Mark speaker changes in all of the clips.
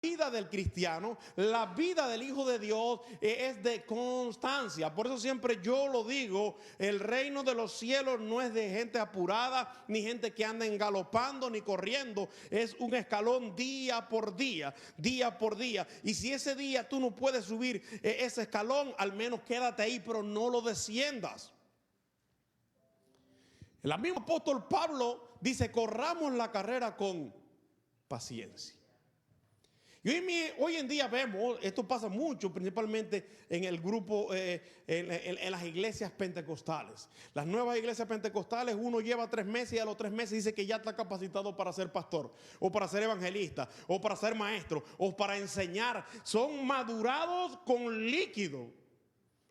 Speaker 1: vida del cristiano, la vida del Hijo de Dios es de constancia. Por eso siempre yo lo digo, el reino de los cielos no es de gente apurada, ni gente que anda engalopando, ni corriendo. Es un escalón día por día, día por día. Y si ese día tú no puedes subir ese escalón, al menos quédate ahí, pero no lo desciendas. El mismo apóstol Pablo dice, corramos la carrera con paciencia. Y hoy en día vemos, esto pasa mucho, principalmente en el grupo, en las iglesias pentecostales. Las nuevas iglesias pentecostales, uno lleva 3 meses y a los 3 meses dice que ya está capacitado para ser pastor, o para ser evangelista, o para ser maestro, o para enseñar. Son madurados con líquido.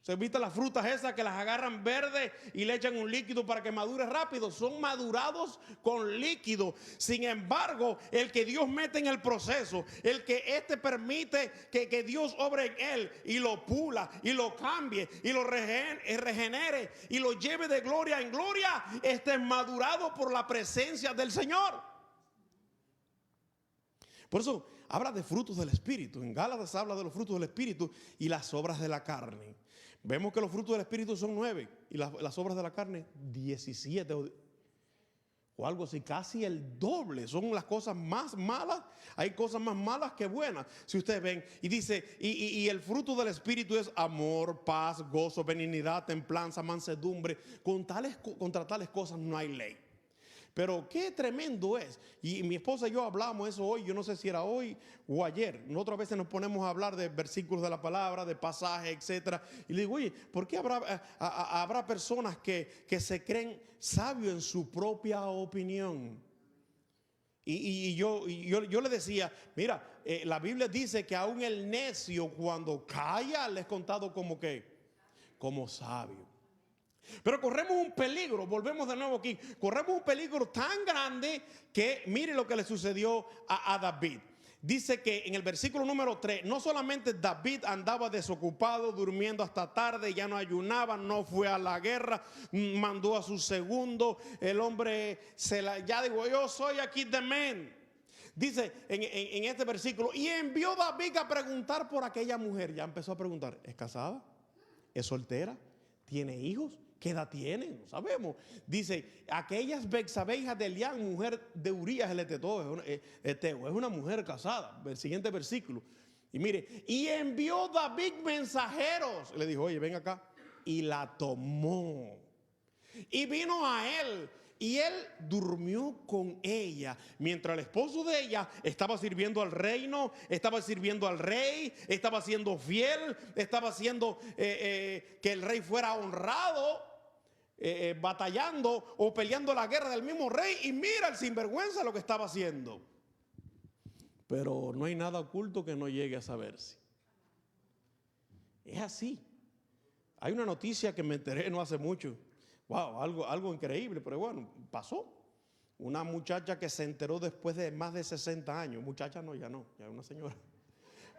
Speaker 1: ¿Se viste las frutas esas que las agarran verdes y le echan un líquido para que madure rápido? Son madurados con líquido. Sin embargo, el que Dios mete en el proceso, el que permite que Dios obre en él y lo pula y lo cambie y lo regenere y lo lleve de gloria en gloria, es madurado por la presencia del Señor. Por eso habla de frutos del Espíritu. En Gálatas habla de los frutos del Espíritu y las obras de la carne. Vemos que los frutos del Espíritu son 9 y las obras de la carne 17 o algo así, casi el doble. Son las cosas más malas. Hay cosas más malas que buenas. Si ustedes ven, y dice, y el fruto del Espíritu es amor, paz, gozo, benignidad, templanza, mansedumbre. Contra tales cosas no hay ley. Pero qué tremendo es. Y mi esposa y yo hablamos eso hoy, yo no sé si era hoy o ayer. Nosotros a veces nos ponemos a hablar de versículos de la palabra, de pasajes, etcétera. Y le digo, oye, ¿por qué habrá personas que se creen sabios en su propia opinión? Y yo le decía, mira, la Biblia dice que aún el necio cuando calla le es contado como que, como sabio. Pero corremos un peligro, volvemos de nuevo aquí, corremos un peligro tan grande que mire lo que le sucedió a David. Dice que en el versículo número 3, no solamente David andaba desocupado, durmiendo hasta tarde, ya no ayunaba, no fue a la guerra, mandó a su segundo, el hombre ya dijo, yo soy aquí the man. Dice en este versículo, y envió David a preguntar por aquella mujer. Ya empezó a preguntar, ¿es casada? ¿Es soltera? ¿Tiene hijos? ¿Qué edad tiene? No sabemos. Dice, aquellas Betsabé, hija de Elián, mujer de Urías el Eteo, es una mujer casada. El siguiente versículo. Y mire, y envió David mensajeros. Le dijo, oye, ven acá. Y la tomó. Y vino a él. Y él durmió con ella, mientras el esposo de ella estaba sirviendo al reino, estaba sirviendo al rey, estaba siendo fiel, estaba haciendo que el rey fuera honrado, batallando o peleando la guerra del mismo rey. Y mira el sinvergüenza lo que estaba haciendo. Pero no hay nada oculto que no llegue a saberse. Es así. Hay una noticia que me enteré no hace mucho. Wow, algo increíble, pero bueno, pasó. Una muchacha que se enteró después de más de 60 años. Muchacha no, ya es una señora.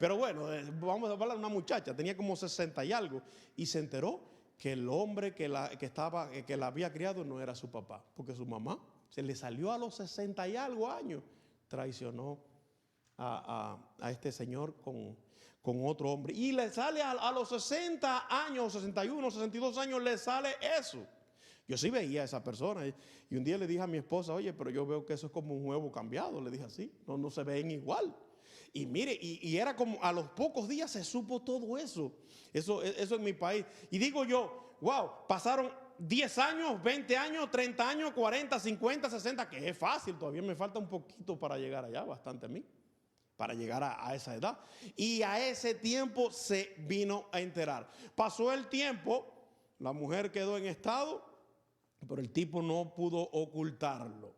Speaker 1: Pero bueno, vamos a hablar de una muchacha, tenía como 60 y algo. Y se enteró que el hombre que la había criado no era su papá. Porque su mamá se le salió a los 60 y algo años. Traicionó a este señor con otro hombre. Y le sale a los 60 años, 61, 62 años, le sale eso. Yo sí veía a esa persona y un día le dije a mi esposa, oye, pero yo veo que eso es como un huevo cambiado. Le dije así, no se ven igual. Y mire, y era como a los pocos días se supo todo eso. Eso en mi país. Y digo yo, wow, pasaron 10 años, 20 años, 30 años, 40, 50, 60, que es fácil. Todavía me falta un poquito para llegar allá, bastante a mí, para llegar a esa edad. Y a ese tiempo se vino a enterar. Pasó el tiempo, la mujer quedó en estado, pero el tipo no pudo ocultarlo.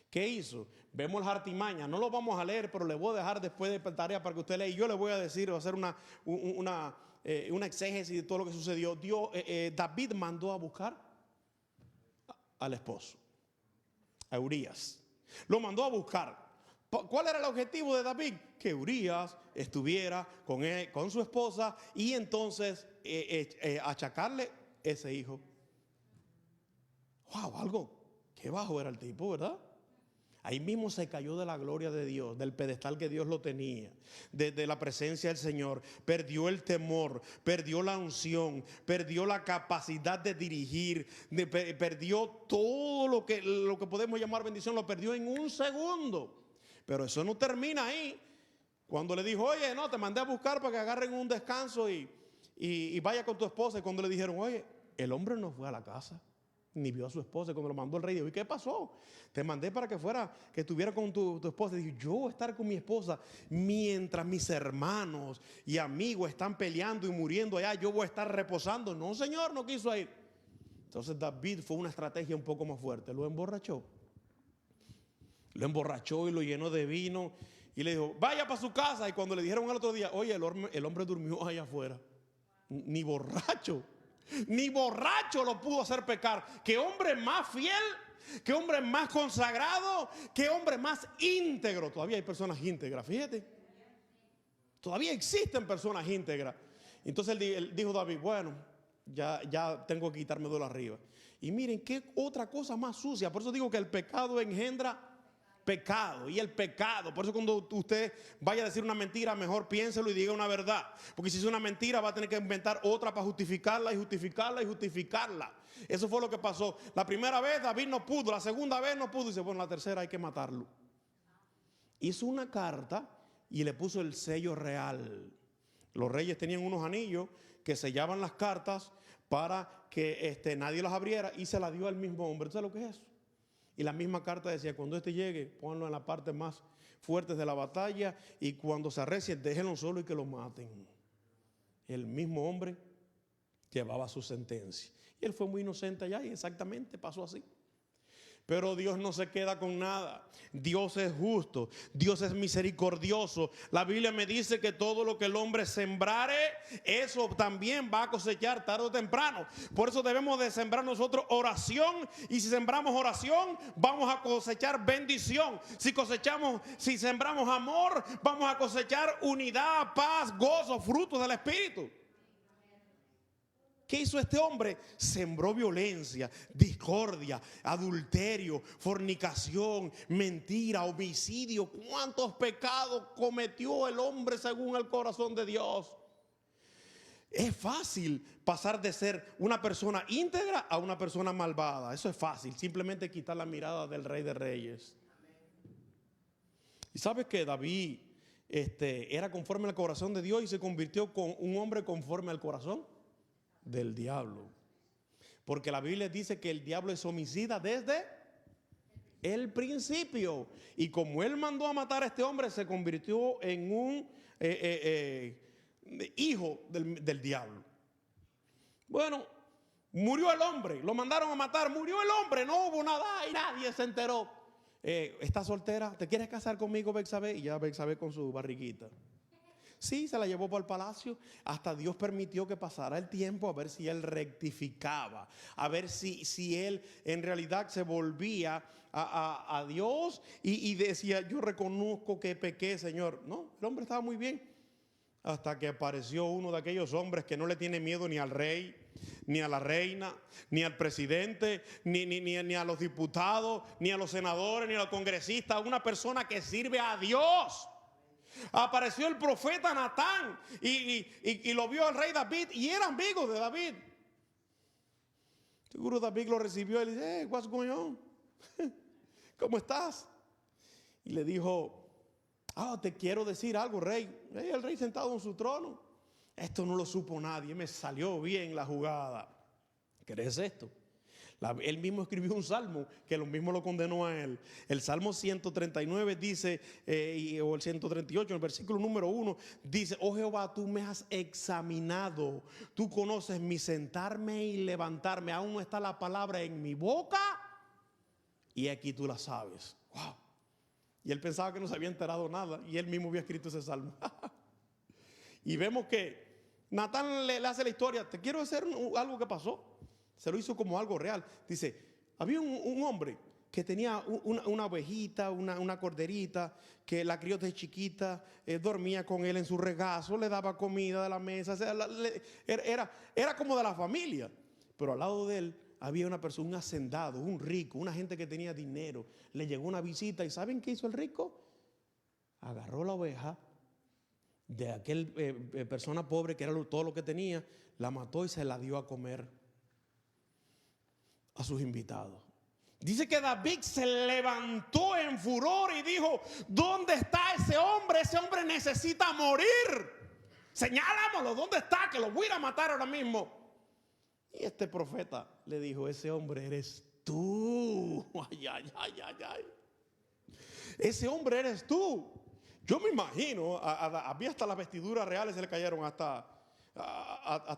Speaker 1: ¿Qué hizo? Vemos las artimañas. No lo vamos a leer, pero le voy a dejar después de tarea para que usted lea. Y yo le voy a decir, voy a hacer una exégesis de todo lo que sucedió. David mandó a buscar al esposo, a Urías. Lo mandó a buscar. ¿Cuál era el objetivo de David? Que Urías estuviera con su esposa y entonces achacarle ese hijo. Wow, qué bajo era el tipo, ¿verdad? Ahí mismo se cayó de la gloria de Dios, del pedestal que Dios lo tenía, de la presencia del Señor. Perdió el temor, perdió la unción, perdió la capacidad de dirigir, perdió todo lo que podemos llamar bendición, lo perdió en un segundo. Pero eso no termina ahí. Cuando le dijo, oye, no, te mandé a buscar para que agarren un descanso y vaya con tu esposa. Y cuando le dijeron, oye, el hombre no fue a la casa, ni vio a su esposa. Cuando lo mandó el rey, dijo, ¿y qué pasó? Te mandé para que estuviera con tu esposa. Y dijo, yo voy a estar con mi esposa mientras mis hermanos y amigos están peleando y muriendo allá, yo voy a estar reposando. No, señor, no quiso ir. Entonces David fue una estrategia un poco más fuerte. Lo emborrachó y lo llenó de vino y le dijo, vaya para su casa. Y cuando le dijeron al otro día, oye, el hombre durmió allá afuera. Ni borracho lo pudo hacer pecar. Qué hombre más fiel, qué hombre más consagrado, qué hombre más íntegro. Todavía hay personas íntegras, fíjate. Todavía existen personas íntegras. Entonces él dijo David, bueno, ya tengo que quitarme de lo arriba. Y miren qué otra cosa más sucia. Por eso digo que el pecado engendra pecado. Y el pecado, por eso cuando usted vaya a decir una mentira, mejor piénselo y diga una verdad. Porque si es una mentira va a tener que inventar otra para justificarla y justificarla y justificarla. Eso fue lo que pasó. La primera vez David no pudo, la segunda vez no pudo. Y dice, bueno, la tercera hay que matarlo. Hizo una carta y le puso el sello real. Los reyes tenían unos anillos que sellaban las cartas para que nadie las abriera, y se la dio al mismo hombre. ¿Sabes lo que es eso? Y la misma carta decía, cuando llegue, ponlo en la parte más fuerte de la batalla, y cuando se arrecie, déjenlo solo y que lo maten. El mismo hombre llevaba su sentencia. Y él fue muy inocente allá, y exactamente pasó así. Pero Dios no se queda con nada. Dios es justo, Dios es misericordioso. La Biblia me dice que todo lo que el hombre sembrare, eso también va a cosechar tarde o temprano. Por eso debemos de sembrar nosotros oración. Y si sembramos oración, vamos a cosechar bendición. Si sembramos amor, vamos a cosechar unidad, paz, gozo, frutos del Espíritu. ¿Qué hizo este hombre? Sembró violencia, discordia, adulterio, fornicación, mentira, homicidio. ¿Cuántos pecados cometió el hombre según el corazón de Dios? Es fácil pasar de ser una persona íntegra a una persona malvada. Eso es fácil, simplemente quitar la mirada del Rey de Reyes. Y sabes que David era conforme al corazón de Dios y se convirtió con un hombre conforme al corazón del diablo. Porque la Biblia dice que el diablo es homicida desde el principio. Y como él mandó a matar a este hombre, se convirtió en un hijo del diablo. Bueno, murió el hombre, lo mandaron a matar, murió el hombre, no hubo nada y nadie se enteró. ¿Estás soltera? ¿Te quieres casar conmigo, Betsabé? Y ya Betsabé con su barriguita. Sí, se la llevó para el palacio. Hasta Dios permitió que pasara el tiempo a ver si él rectificaba, a ver si él en realidad se volvía a Dios y decía, yo reconozco que pequé, Señor. No, el hombre estaba muy bien. Hasta que apareció uno de aquellos hombres que no le tiene miedo ni al rey, ni a la reina, ni al presidente, ni a los diputados, ni a los senadores, ni a los congresistas. Una persona que sirve a Dios. Apareció el profeta Natán y lo vio el rey David y era amigo de David. Seguro David lo recibió y le dice, what's going on? ¿Cómo estás? Y le dijo, te quiero decir algo, rey. El rey sentado en su trono. Esto no lo supo nadie, me salió bien la jugada. ¿Crees esto? Él mismo escribió un salmo que lo mismo lo condenó a él. El Salmo 139 dice, o el 138, el versículo número 1, dice, oh Jehová, tú me has examinado, tú conoces mi sentarme y levantarme, aún no está la palabra en mi boca, y aquí tú la sabes. Wow. Y él pensaba que no se había enterado nada, y él mismo había escrito ese salmo. Y vemos que Natán le hace la historia, te quiero decir algo que pasó. Se lo hizo como algo real. Dice, había un hombre que tenía una ovejita, una corderita, que la crió desde chiquita, dormía con él en su regazo, le daba comida de la mesa, o sea, era como de la familia. Pero al lado de él había una persona, un hacendado, un rico, una gente que tenía dinero. Le llegó una visita y ¿saben qué hizo el rico? Agarró la oveja de aquel persona pobre que era todo lo que tenía, la mató y se la dio a comer a sus invitados. Dice que David se levantó en furor y dijo: ¿dónde está ese hombre? Ese hombre necesita morir. Señálamelo, ¿dónde está? Que lo voy a ir a matar ahora mismo. Y este profeta le dijo: ese hombre eres tú. Ay, ay, ay, ay, ay. Ese hombre eres tú. Yo me imagino, había hasta las vestiduras reales se le cayeron, hasta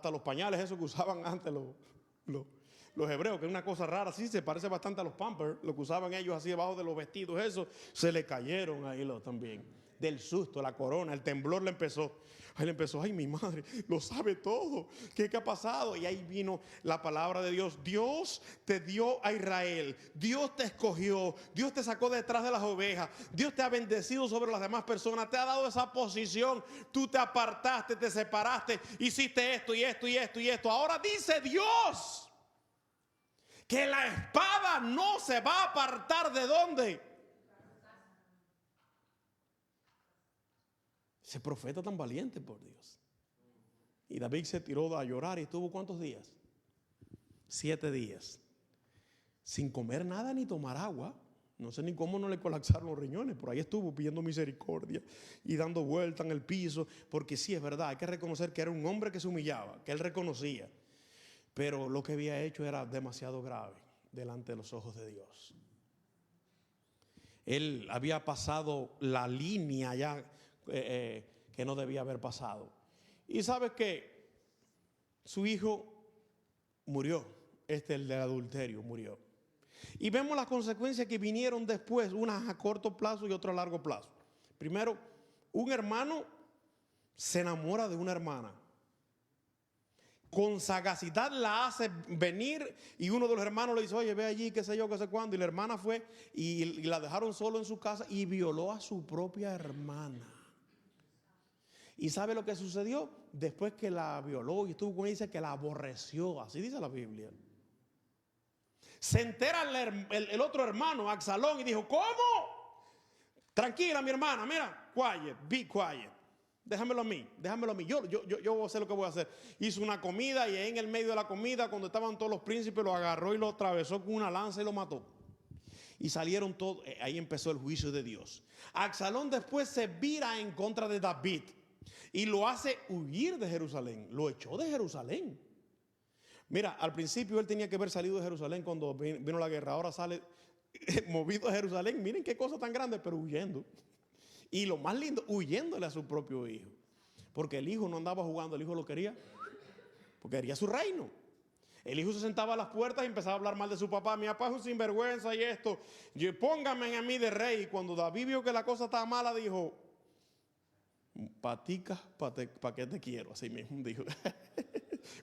Speaker 1: los pañales esos que usaban antes los hebreos, que es una cosa rara, sí, se parece bastante a los pampers, lo que usaban ellos así debajo de los vestidos, eso, se le cayeron ahí también, del susto, la corona, el temblor le empezó. Ahí le empezó: ay, mi madre, lo sabe todo. ¿Qué ha pasado? Y ahí vino la palabra de Dios. Dios te dio a Israel. Dios te escogió. Dios te sacó detrás de las ovejas. Dios te ha bendecido sobre las demás personas. Te ha dado esa posición. Tú te apartaste, te separaste, hiciste esto y esto y esto y esto. Ahora dice Dios que la espada no se va a apartar ¿de dónde? Ese profeta tan valiente, por Dios. Y David se tiró a llorar y estuvo ¿cuántos días? 7 días. Sin comer nada ni tomar agua. No sé ni cómo no le colapsaron los riñones. Por ahí estuvo pidiendo misericordia y dando vuelta en el piso. Porque sí, es verdad, hay que reconocer que era un hombre que se humillaba, que él reconocía. Pero lo que había hecho era demasiado grave delante de los ojos de Dios. Él había pasado la línea ya que no debía haber pasado. Y sabes que su hijo murió, el del adulterio murió. Y vemos las consecuencias que vinieron después, unas a corto plazo y otras a largo plazo. Primero, un hermano se enamora de una hermana. Con sagacidad la hace venir y uno de los hermanos le dice: oye, ve allí, qué sé yo, qué sé cuándo. Y la hermana fue y la dejaron solo en su casa y violó a su propia hermana. ¿Y sabe lo que sucedió? Después que la violó y estuvo con ella, dice que la aborreció. Así dice la Biblia. Se entera el otro hermano, Absalón, y dijo: ¿cómo? Tranquila, mi hermana, mira, quiet, be quiet. Déjamelo a mí. Yo voy a hacer lo que voy a hacer. Hizo una comida y en el medio de la comida, cuando estaban todos los príncipes, lo agarró y lo atravesó con una lanza y lo mató. Y salieron todos, ahí empezó el juicio de Dios. Absalón después se vira en contra de David y lo hace huir de Jerusalén. Lo echó de Jerusalén. Mira, al principio él tenía que haber salido de Jerusalén cuando vino la guerra. Ahora sale movido a Jerusalén. Miren qué cosa tan grande, pero huyendo. Y lo más lindo, huyéndole a su propio hijo. Porque el hijo no andaba jugando, el hijo lo quería. Porque quería su reino. El hijo se sentaba a las puertas y empezaba a hablar mal de su papá. Mi papá es un sinvergüenza y esto. Póngame a mí de rey. Y cuando David vio que la cosa estaba mala, dijo: patica, ¿para qué te quiero? Así mismo dijo.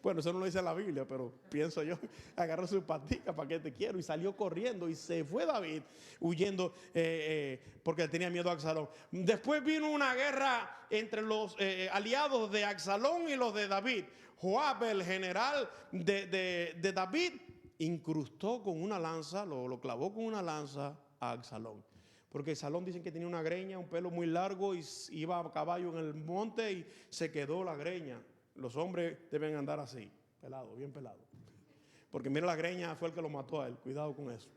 Speaker 1: Bueno, eso no lo dice la Biblia, pero pienso yo, agarró su patica, ¿para qué te quiero? Y salió corriendo y se fue David huyendo porque tenía miedo a Absalón. Después vino una guerra entre los aliados de Absalón y los de David. Joab, el general de David, incrustó con una lanza, lo clavó con una lanza a Absalón. Porque Absalón dicen que tenía una greña, un pelo muy largo y iba a caballo en el monte y se quedó la greña. Los hombres deben andar así, pelado, bien pelado. Porque mira, la greña fue el que lo mató a él. Cuidado con eso.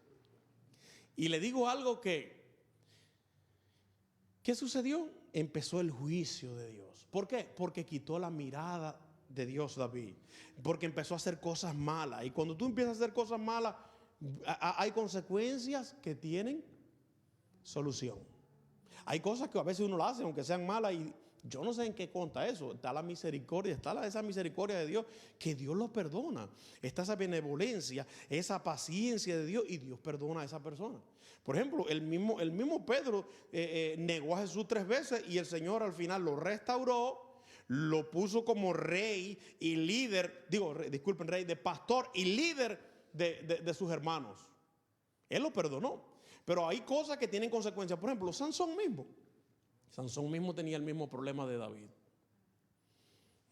Speaker 1: Y le digo algo ¿qué sucedió? Empezó el juicio de Dios. ¿Por qué? Porque quitó la mirada de Dios David. Porque empezó a hacer cosas malas. Y cuando tú empiezas a hacer cosas malas, hay consecuencias que tienen solución. Hay cosas que a veces uno las hace, aunque sean malas, y yo no sé en qué conta eso. Está la misericordia, esa misericordia de Dios, que Dios lo perdona. Está esa benevolencia, esa paciencia de Dios, y Dios perdona a esa persona. Por ejemplo, el mismo Pedro negó a Jesús 3 veces y el Señor al final lo restauró, lo puso como rey y líder, rey de pastor y líder de sus hermanos. Él lo perdonó. Pero hay cosas que tienen consecuencias. Por ejemplo, Sansón mismo tenía el mismo problema de David.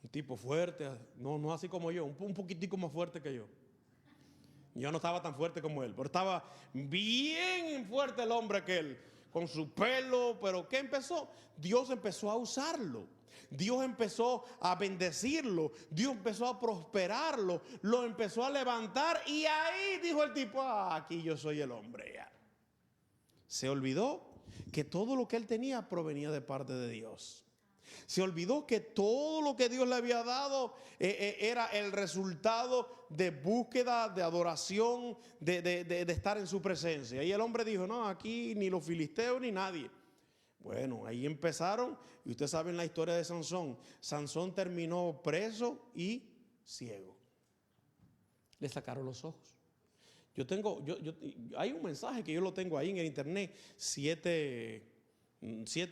Speaker 1: Un tipo fuerte, no así como yo, un poquitico más fuerte que yo. Yo no estaba tan fuerte como él, pero estaba bien fuerte el hombre que él, con su pelo. Pero ¿qué empezó? Dios empezó a usarlo. Dios empezó a bendecirlo. Dios empezó a prosperarlo. Lo empezó a levantar. Y ahí dijo el tipo, aquí yo soy el hombre ya. Se olvidó que todo lo que él tenía provenía de parte de Dios. Se olvidó que todo lo que Dios le había dado era el resultado de búsqueda, de adoración, de estar en su presencia. Y el hombre dijo, no, aquí ni los filisteos ni nadie. Bueno, ahí empezaron, y ustedes saben la historia de Sansón. Sansón terminó preso y ciego. Le sacaron los ojos. Hay un mensaje que yo lo tengo ahí en el internet, 7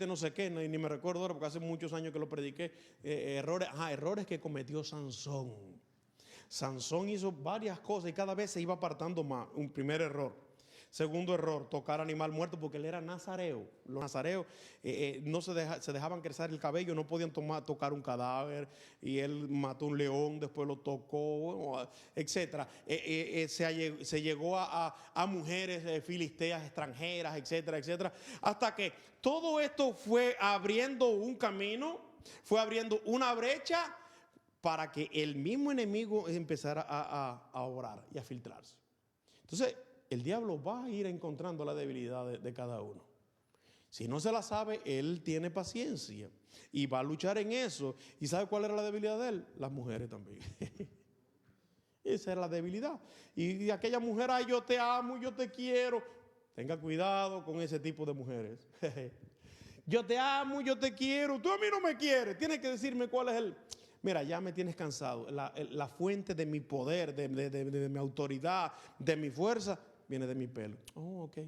Speaker 1: no sé qué, ni me recuerdo ahora porque hace muchos años que lo prediqué. Errores que cometió Sansón. Sansón hizo varias cosas y cada vez se iba apartando más. Un primer error. Segundo error, tocar animal muerto, porque él era nazareo. Los nazareos no se dejaban crecer el cabello, no podían tocar un cadáver. Y él mató un león, después lo tocó, etc. Se llegó a mujeres filisteas extranjeras, etcétera, etcétera. Hasta que todo esto fue abriendo un camino, fue abriendo una brecha para que el mismo enemigo empezara a orar y a filtrarse. Entonces, el diablo va a ir encontrando la debilidad de cada uno. Si no se la sabe, él tiene paciencia y va a luchar en eso. ¿Y sabe cuál era la debilidad de él? Las mujeres también. Esa era la debilidad. Y aquella mujer, ay, yo te amo, yo te quiero. Tenga cuidado con ese tipo de mujeres. Yo te amo, yo te quiero. Tú a mí no me quieres. Tienes que decirme cuál es el... Mira, ya me tienes cansado. La fuente de mi poder, de mi autoridad, de mi fuerza, viene de mi pelo. Oh, ok.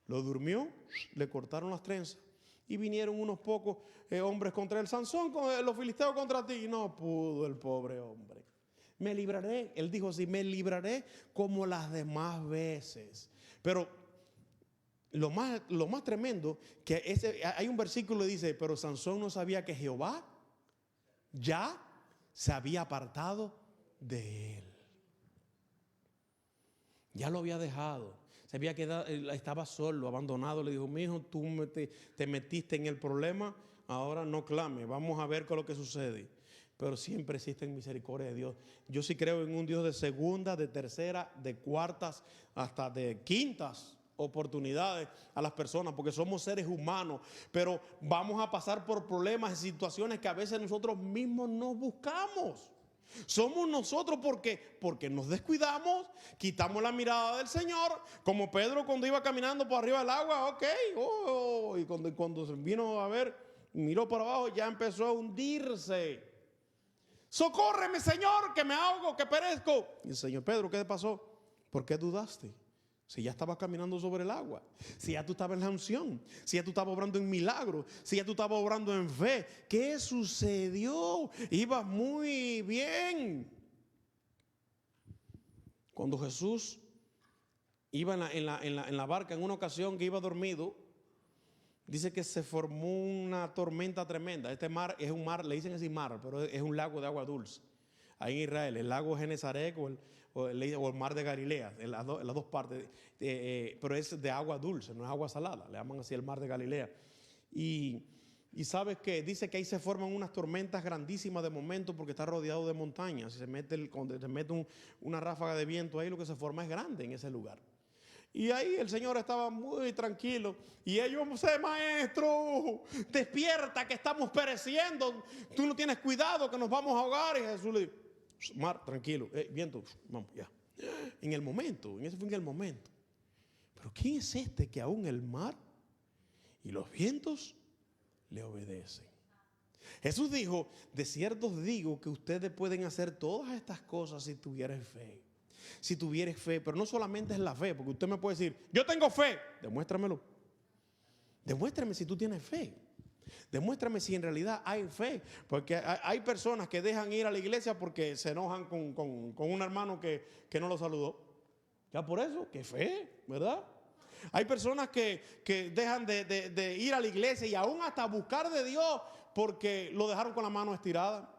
Speaker 1: Lo durmió, le cortaron las trenzas y vinieron unos pocos hombres contra él. Sansón, los filisteos contra ti. No pudo el pobre hombre. Me libraré, él dijo así, me libraré como las demás veces. Pero lo más tremendo, que hay un versículo que dice, pero Sansón no sabía que Jehová ya se había apartado de él. Ya lo había dejado. Se había quedado, estaba solo, abandonado. Le dijo, mi hijo, tú te metiste en el problema, ahora no clame, vamos a ver qué es lo que sucede. Pero siempre existe misericordia de Dios. Yo sí creo en un Dios de segunda, de tercera, de cuartas, hasta de quintas oportunidades a las personas, porque somos seres humanos, pero vamos a pasar por problemas y situaciones que a veces nosotros mismos no buscamos. Somos nosotros porque nos descuidamos, quitamos la mirada del Señor, como Pedro cuando iba caminando por arriba del agua, y cuando se vino a ver, miró para abajo, ya empezó a hundirse. Socórreme, Señor, que me ahogo, que perezco. Y el Señor, Pedro, ¿qué te pasó? ¿Por qué dudaste? Si ya estabas caminando sobre el agua, si ya tú estabas en la unción, si ya tú estabas obrando en milagros, si ya tú estabas obrando en fe, ¿qué sucedió? Ibas muy bien. Cuando Jesús iba en la barca en una ocasión que iba dormido, dice que se formó una tormenta tremenda. Este mar es un mar, le dicen así mar, pero es un lago de agua dulce. Ahí en Israel, el lago Genesaret o el mar de Galilea, en las dos partes, pero es de agua dulce, no es agua salada, le llaman así el mar de Galilea. Y ¿sabes qué? Dice que ahí se forman unas tormentas grandísimas de momento porque está rodeado de montañas. Si cuando se mete una ráfaga de viento ahí, lo que se forma es grande en ese lugar. Y ahí el Señor estaba muy tranquilo. Y ellos, maestro, despierta que estamos pereciendo. Tú no tienes cuidado que nos vamos a ahogar. Y Jesús le dijo, mar, tranquilo, viento, vamos, ya. En ese fue en el momento. Pero ¿quién es este que aún el mar y los vientos le obedecen? Jesús dijo, de cierto os digo que ustedes pueden hacer todas estas cosas si tuvieran fe. Si tuvieres fe, pero no solamente es la fe, porque usted me puede decir, yo tengo fe, demuéstramelo. Demuéstrame si tú tienes fe. Demuéstrame si en realidad hay fe, porque hay personas que dejan ir a la iglesia porque se enojan con un hermano que no lo saludó. Ya por eso, qué fe, ¿verdad? Hay personas que dejan de ir a la iglesia y aún hasta buscar de Dios porque lo dejaron con la mano estirada.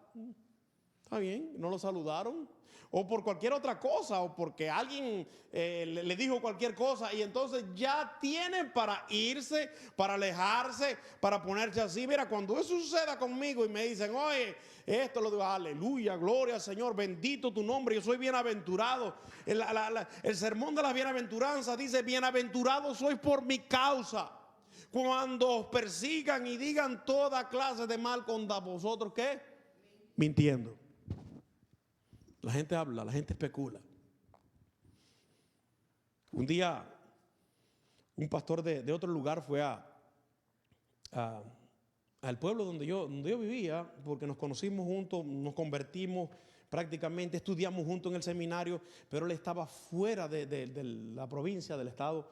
Speaker 1: Está bien, no lo saludaron. O por cualquier otra cosa, o porque alguien le dijo cualquier cosa, y entonces ya tienen para irse, para alejarse, para ponerse así. Mira, cuando eso suceda conmigo y me dicen, oye, esto lo digo, aleluya, gloria al Señor, bendito tu nombre, yo soy bienaventurado. El sermón de las bienaventuranzas dice, bienaventurados sois por mi causa, cuando os persigan y digan toda clase de mal contra vosotros. ¿Qué? Mintiendo. La gente habla, la gente especula. Un día, un pastor de otro lugar fue al pueblo donde yo vivía, porque nos conocimos juntos, nos convertimos prácticamente, estudiamos juntos en el seminario, pero él estaba fuera de la provincia, del estado.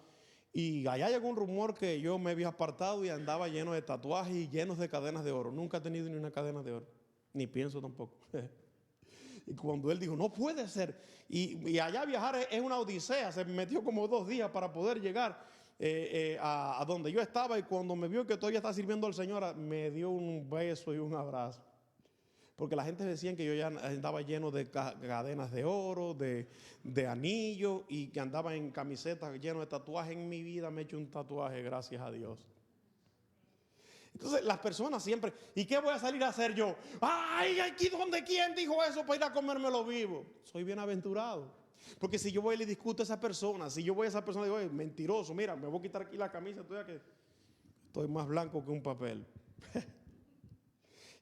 Speaker 1: Y allá llegó un rumor que yo me había apartado y andaba lleno de tatuajes y llenos de cadenas de oro. Nunca he tenido ni una cadena de oro, ni pienso tampoco. Y cuando él dijo, no puede ser, y allá viajar es una odisea, se metió como 2 días para poder llegar a donde yo estaba, y cuando me vio que todavía estaba sirviendo al Señor, me dio un beso y un abrazo. Porque la gente decía que yo ya andaba lleno de cadenas de oro, de anillos, y que andaba en camisetas lleno de tatuajes. En mi vida me he hecho un tatuaje, gracias a Dios. Entonces las personas siempre, ¿y qué voy a salir a hacer yo? Ay, aquí donde, ¿quién dijo eso para ir a comérmelo vivo? Soy bienaventurado. Porque si yo voy y le discuto a esa persona, si yo voy a esa persona y digo, mentiroso, mira, me voy a quitar aquí la camisa, estoy más blanco que un papel.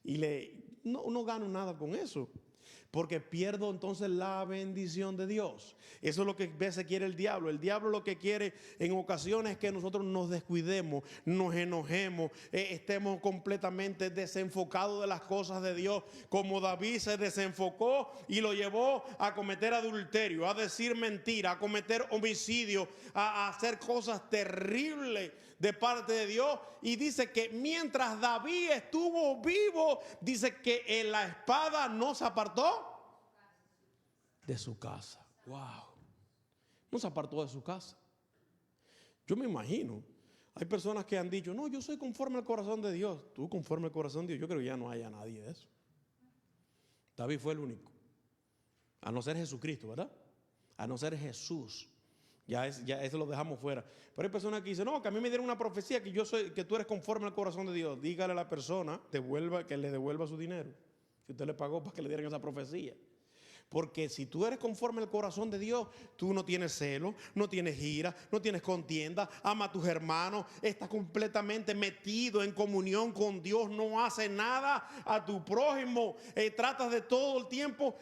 Speaker 1: Y no gano nada con eso, porque pierdo entonces la bendición de Dios. Eso es lo que a veces quiere el diablo. El diablo lo que quiere en ocasiones es que nosotros nos descuidemos, nos enojemos, estemos completamente desenfocados de las cosas de Dios, como David se desenfocó y lo llevó a cometer adulterio, a decir mentira, a cometer homicidio, a hacer cosas terribles de parte de Dios. Y dice que mientras David estuvo vivo, dice que la espada no se apartó de su casa. Wow. No se apartó de su casa. Yo me imagino, hay personas que han dicho, no, yo soy conforme al corazón de Dios. Tú conforme al corazón de Dios. Yo creo que ya no haya nadie de eso. David fue el único, a no ser Jesucristo, ¿verdad? A no ser Jesús. Ya eso lo dejamos fuera. Pero hay personas que dicen, no, que a mí me dieron una profecía que tú eres conforme al corazón de Dios. Dígale a la persona que le devuelva su dinero, si usted le pagó para que le dieran esa profecía. Porque si tú eres conforme al corazón de Dios, tú no tienes celo, no tienes ira, no tienes contienda, ama a tus hermanos, estás completamente metido en comunión con Dios, no haces nada a tu prójimo, tratas de todo el tiempo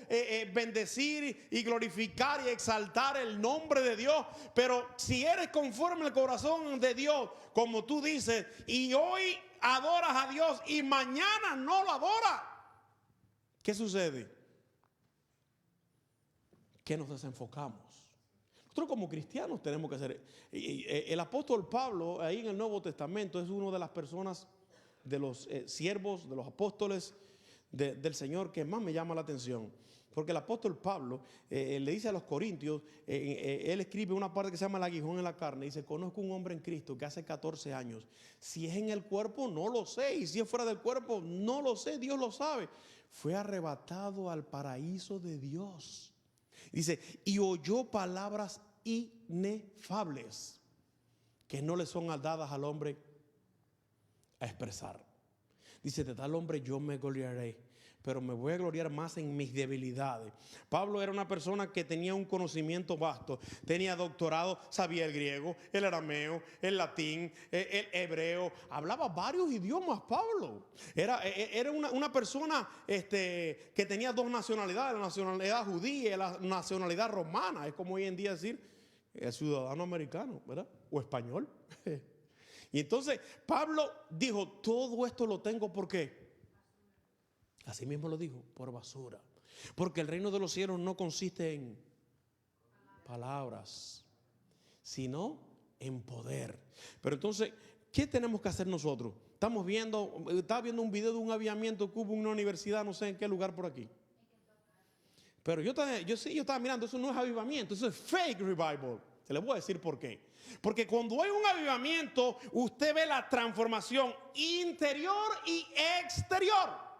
Speaker 1: bendecir y glorificar y exaltar el nombre de Dios. Pero si eres conforme al corazón de Dios, como tú dices, y hoy adoras a Dios y mañana no lo adoras, ¿qué sucede? Que nos desenfocamos. Nosotros como cristianos tenemos que hacer. El apóstol Pablo, ahí en el Nuevo Testamento, es una de las personas, de los siervos, de los apóstoles del Señor, que más me llama la atención. Porque el apóstol Pablo le dice a los corintios, él escribe una parte que se llama el aguijón en la carne. Dice, conozco un hombre en Cristo que hace 14 años. Si es en el cuerpo, no lo sé. Y si es fuera del cuerpo, no lo sé. Dios lo sabe. Fue arrebatado al paraíso de Dios. Dice, y oyó palabras inefables que no le son dadas al hombre a expresar. Dice, de tal hombre yo me gloriaré, pero me voy a gloriar más en mis debilidades. Pablo era una persona que tenía un conocimiento vasto, tenía doctorado, sabía el griego, el arameo, el latín, el hebreo, hablaba varios idiomas. Pablo era una persona que tenía 2 nacionalidades, la nacionalidad judía y la nacionalidad romana. Es como hoy en día decir el ciudadano americano, ¿verdad? O español. Y entonces Pablo dijo, todo esto lo tengo, ¿por qué? Así mismo lo dijo, por basura. Porque el reino de los cielos no consiste en palabras, sino en poder. Pero entonces, ¿qué tenemos que hacer nosotros? Estaba viendo un video de un avivamiento que hubo en una universidad, no sé en qué lugar por aquí. Pero yo estaba mirando, eso no es avivamiento, eso es fake revival. Se les voy a decir por qué. Porque cuando hay un avivamiento, usted ve la transformación interior y exterior.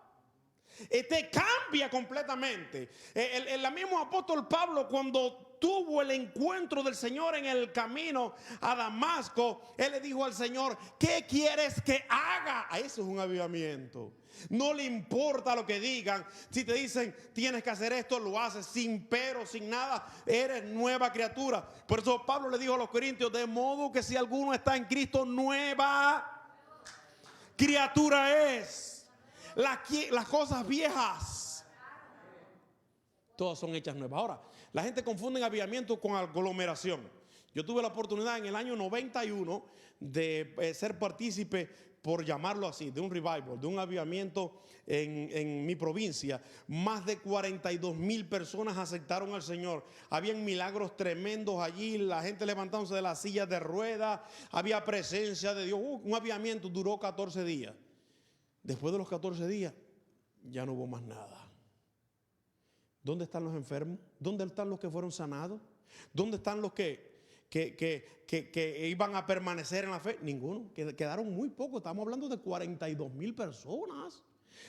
Speaker 1: te cambia completamente. El mismo apóstol Pablo, cuando tuvo el encuentro del Señor en el camino a Damasco, él le dijo al Señor: ¿qué quieres que haga? Eso es un avivamiento. No le importa lo que digan. Si te dicen tienes que hacer esto, lo haces sin pero, sin nada. Eres nueva criatura. Por eso Pablo le dijo a los corintios: de modo que si alguno está en Cristo, nueva criatura es. Las cosas viejas todas son hechas nuevas. Ahora, la gente confunde avivamiento con aglomeración. Yo tuve la oportunidad en el año 91 de ser partícipe, por llamarlo así, de un revival, de un avivamiento en mi provincia. Más de 42,000 personas aceptaron al Señor. Habían milagros tremendos allí, la gente levantándose de las sillas de ruedas, había presencia de Dios. Un avivamiento duró 14 días. Después de los 14 días, ya no hubo más nada. ¿Dónde están los enfermos? ¿Dónde están los que fueron sanados? ¿Dónde están los que iban a permanecer en la fe? Ninguno. Quedaron muy pocos. Estamos hablando de 42,000 personas.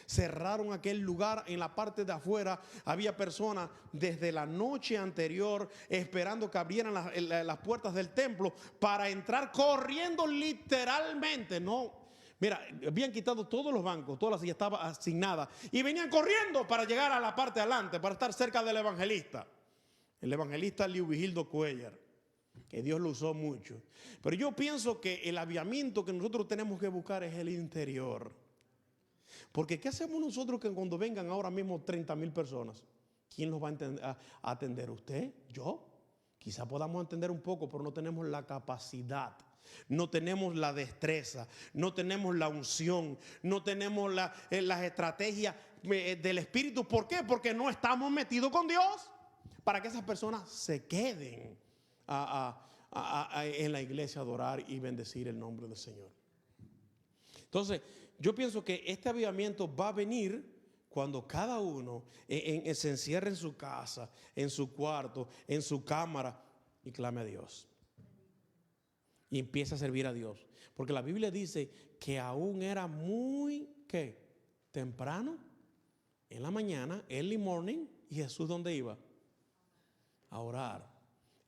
Speaker 1: Cerraron aquel lugar. En la parte de afuera había personas desde la noche anterior esperando que abrieran las puertas del templo para entrar corriendo literalmente. No. Mira, habían quitado todos los bancos, toda la silla estaba asignada y venían corriendo para llegar a la parte de adelante, para estar cerca del evangelista. El evangelista Liu Vigildo Cuellar, que Dios lo usó mucho. Pero yo pienso que el avivamiento que nosotros tenemos que buscar es el interior. Porque ¿qué hacemos nosotros que cuando vengan ahora mismo 30,000 personas? ¿Quién los va a atender? ¿Usted? ¿Yo? Quizá podamos entender un poco, pero no tenemos la capacidad. No tenemos la destreza, no tenemos la unción, no tenemos las estrategias del Espíritu. ¿Por qué? Porque no estamos metidos con Dios para que esas personas se queden en la iglesia a adorar y bendecir el nombre del Señor. Entonces, yo pienso que este avivamiento va a venir cuando cada uno se encierre en su casa, en su cuarto, en su cámara y clame a Dios. Y empieza a servir a Dios. Porque la Biblia dice que aún era muy, ¿qué? Temprano, en la mañana, early morning. ¿Y Jesús dónde iba? A orar.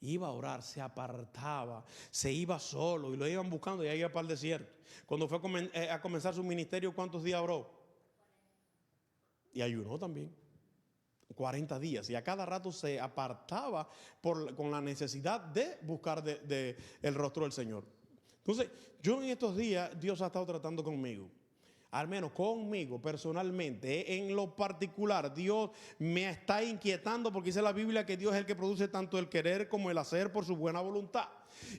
Speaker 1: Iba a orar, se apartaba, se iba solo y lo iban buscando y ahí iba para el desierto. Cuando fue a comenzar su ministerio, ¿cuántos días oró? Y ayunó también. 40 días. Y a cada rato se apartaba con la necesidad de buscar el rostro del Señor. Entonces, yo en estos días, Dios ha estado tratando conmigo. Al menos conmigo personalmente, en lo particular, Dios me está inquietando porque dice la Biblia que Dios es el que produce tanto el querer como el hacer por su buena voluntad.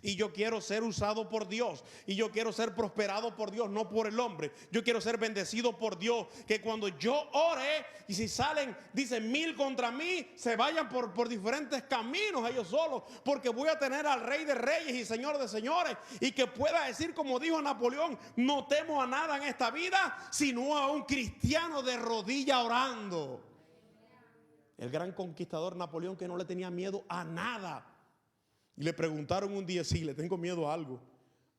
Speaker 1: Y yo quiero ser usado por Dios. Y yo quiero ser prosperado por Dios, no por el hombre. Yo quiero ser bendecido por Dios. Que cuando yo ore, y si salen, dicen 1,000 contra mí, se vayan por diferentes caminos ellos solos. Porque voy a tener al Rey de Reyes y Señor de Señores. Y que pueda decir como dijo Napoleón: no temo a nada en esta vida, sino a un cristiano de rodilla orando. El gran conquistador Napoleón, que no le tenía miedo a nada. Y le preguntaron un día: sí, le tengo miedo a algo.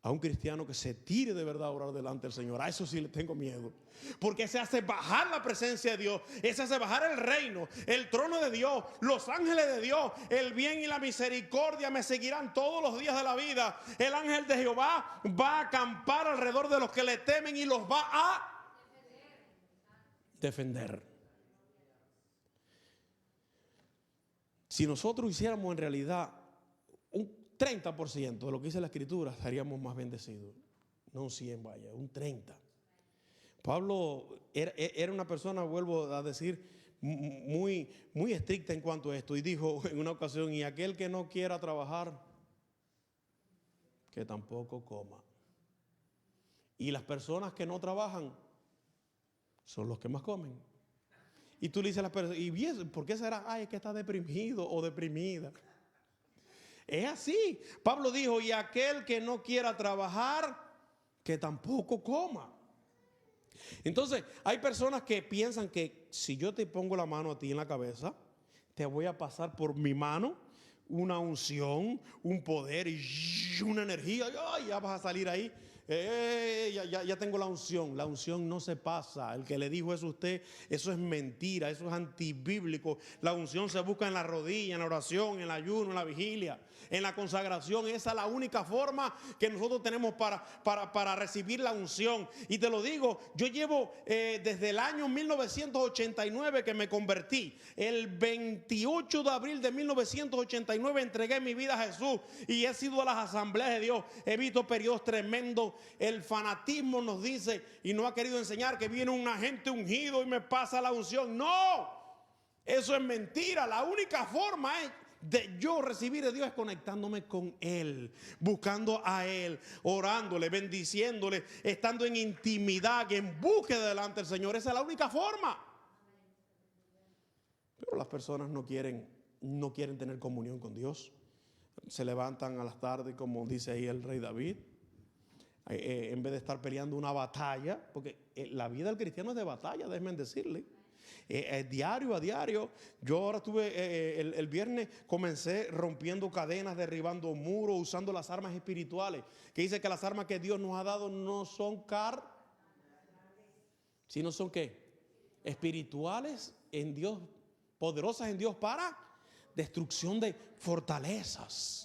Speaker 1: A un cristiano que se tire de verdad a orar delante del Señor. A eso sí le tengo miedo. Porque ese hace bajar la presencia de Dios. Ese hace bajar el reino, el trono de Dios, los ángeles de Dios. El bien y la misericordia me seguirán todos los días de la vida. El ángel de Jehová va a acampar alrededor de los que le temen y los va a defender. Si nosotros hiciéramos en realidad un 30% de lo que dice la Escritura, estaríamos más bendecidos. No un 100, vaya, un 30. Pablo era una persona, vuelvo a decir, muy estricta en cuanto a esto. Y dijo en una ocasión: y aquel que no quiera trabajar, que tampoco coma. Y las personas que no trabajan son los que más comen. Y tú le dices a las personas: ¿y bien, por qué será? Ay, es que está deprimido o deprimida. Es así. Pablo dijo: y aquel que no quiera trabajar, que tampoco coma. Entonces, hay personas que piensan que si yo te pongo la mano a ti en la cabeza, te voy a pasar por mi mano una unción, un poder y una energía. Y ya vas a salir ahí Ya tengo la unción. La unción no se pasa. El que le dijo eso a usted, eso es mentira, eso es antibíblico. La unción se busca en la rodilla, en la oración, en el ayuno, en la vigilia, en la consagración. Esa es la única forma que nosotros tenemos para recibir la unción. Y te lo digo, yo llevo desde el año 1989 que me convertí. El 28 de abril de 1989 entregué mi vida a Jesús y he sido a las asambleas de Dios. He visto periodos tremendos. El fanatismo nos dice y no ha querido enseñar que viene un agente ungido y me pasa la unción. No, eso es mentira. La única forma de yo recibir de Dios es conectándome con Él, buscando a Él, orándole, bendiciéndole, estando en intimidad, en búsqueda delante del Señor. Esa es la única forma. Pero las personas no quieren tener comunión con Dios. Se levantan a las tardes, como dice ahí el rey David, en vez de estar peleando una batalla, porque la vida del cristiano es de batalla, déjenme decirle. Diario a diario. Yo ahora estuve, el viernes comencé rompiendo cadenas, derribando muros, usando las armas espirituales, que dice que las armas que Dios nos ha dado no son sino son ¿qué? Espirituales en Dios, poderosas en Dios para destrucción de fortalezas.